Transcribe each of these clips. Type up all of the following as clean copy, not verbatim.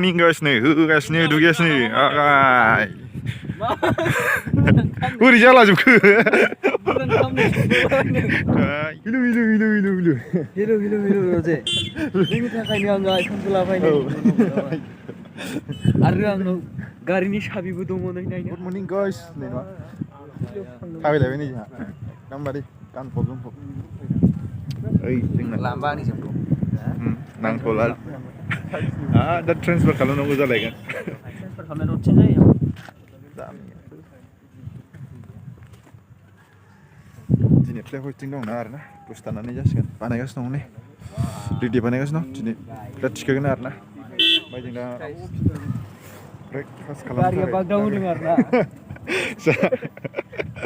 morning guys nih, hoगासिनो दुगैगासिनो आगाय बोरै जाला जोबखो हिलु हिलु हिलु हिलु हिलु हिलु हिलु हिलु जे नोंनि थाखायनो आङो आइफनखौ लाफायनो आरो आंनाव गारिनि साबिबो दङ नै नायनो गुड मर्निं गाइस नै मा थाबायलायबाय नै जोंहा एकदमबारे गानफब जोमफब ओइ जोंना लांबानि जोंखौ नांथ'ला दा ट्रेन्सफार खालामनांगौ जालायगोन ट्रेन्सफार खालामनाय दसेनो जायो दिनै फ्लाइट हस्टिं दंना आरोना दसे थानानै जासिगोन बानायगासिनो दं नै रेडि बानायगासिनो दं दिनै फ्लाइट थिखोगोन आरोना ओमफ्राय जों दा ब्रेकफास्ट खालामनो गारिया बागदाव होदों आरोना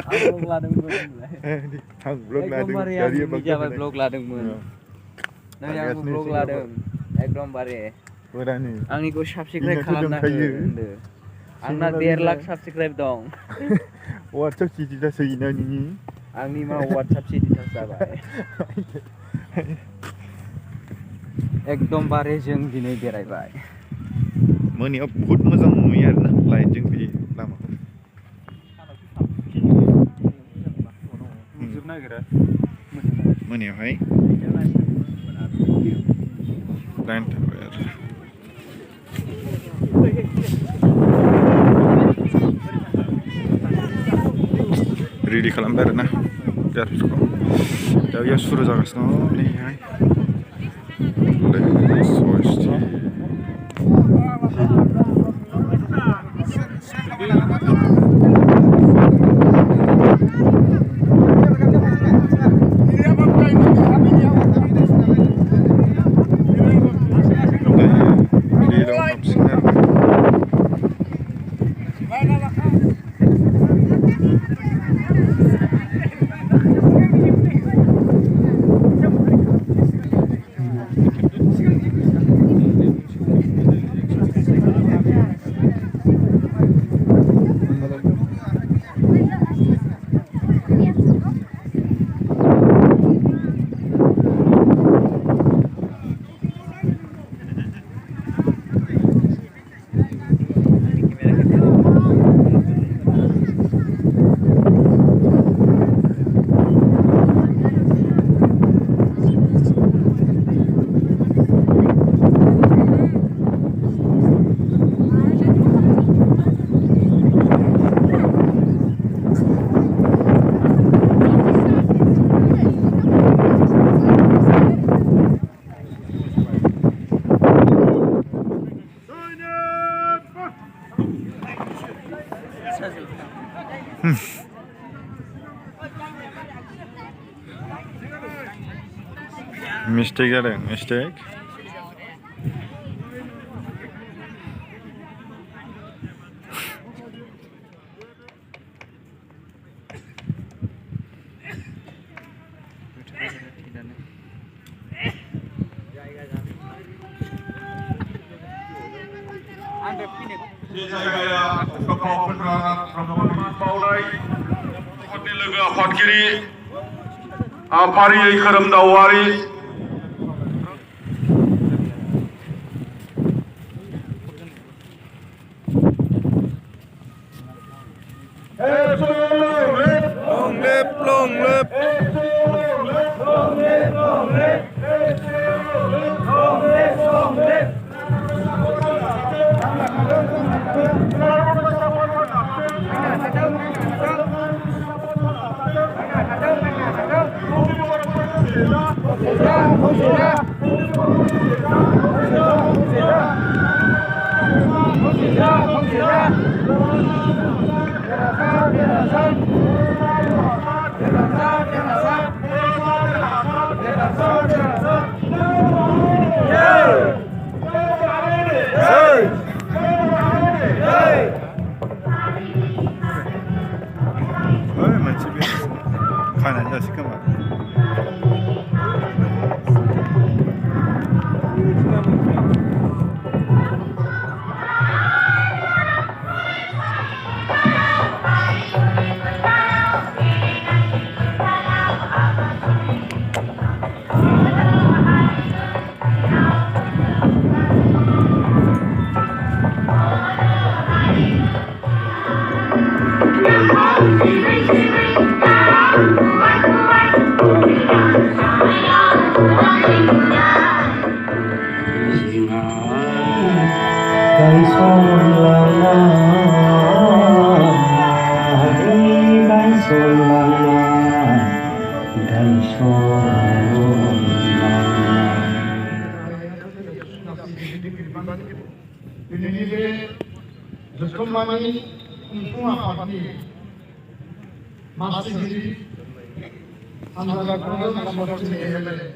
आं ब्लग लादोंमोन आं ब्लग लादों गारिया बागदाव ब्लग लादोंमोन नै आं ब्लग लादों एकदमबारे आंनिखौ साबस्क्राइब खालामना हो होनदो आंना 1.5 लाख साबस्क्राइब दं वाट्सएप सिटिटास होयोना नोंनि आंनि मा वाट्सएप सिटिटास जाबाय एकदमबारे जों दिनै बेरायबाय मोनायाव बहुद मोजां नुयो आरोना लाइटजों बे लामाखौ मोनायावहाय लाइन थाबाय आरो रेडि खालामबाय आरोना गारिफोरखौ दा बेयाव सुरु जागासिनो दं नैहाय मिस्टेक जादों मिस्टेक Di जायगाया कपालफोरा बावनाय खननि लोगो आफादगिरि फारियै खोरोमदावारि खानानै जासै खोमा दिनैनि बे दत'मनि खुंफुं आफादनि मासिगिरि हानजाखौनो समस्थिनि MLA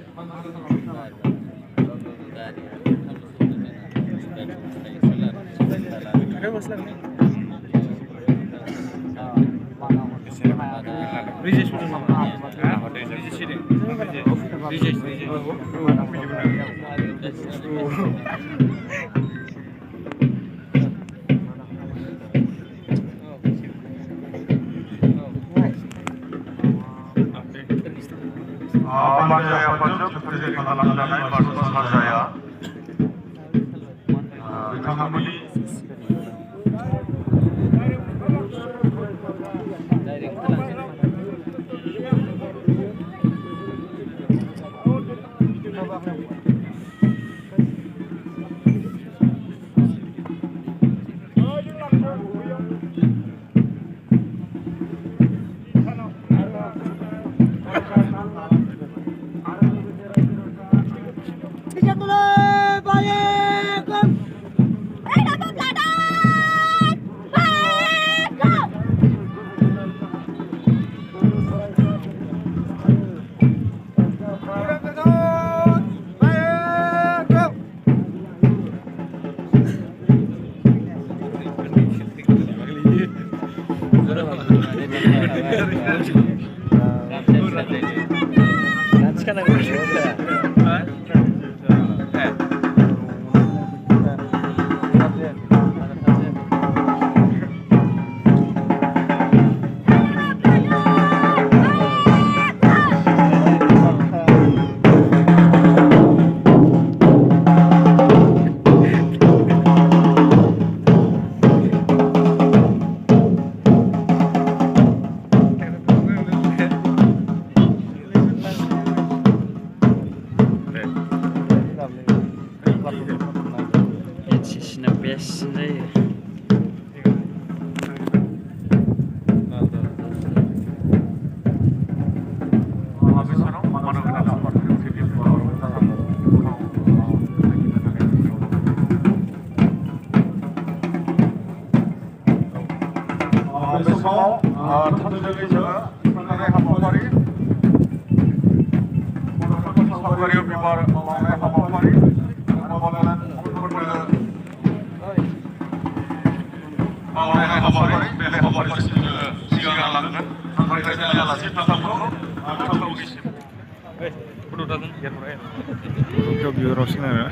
Panjaya Panjab Seperti Kalalandanai Baru Sarjaya Bitangamuni besok tentu saja mengenai Hapapari Hapapari bibar mengenai Hapapari mengenai Hapapari beli Hapapari siang langgan mereka jalan lagi tatap muka atau gisim Bodo datang biar mereka Çok yorulsun ya.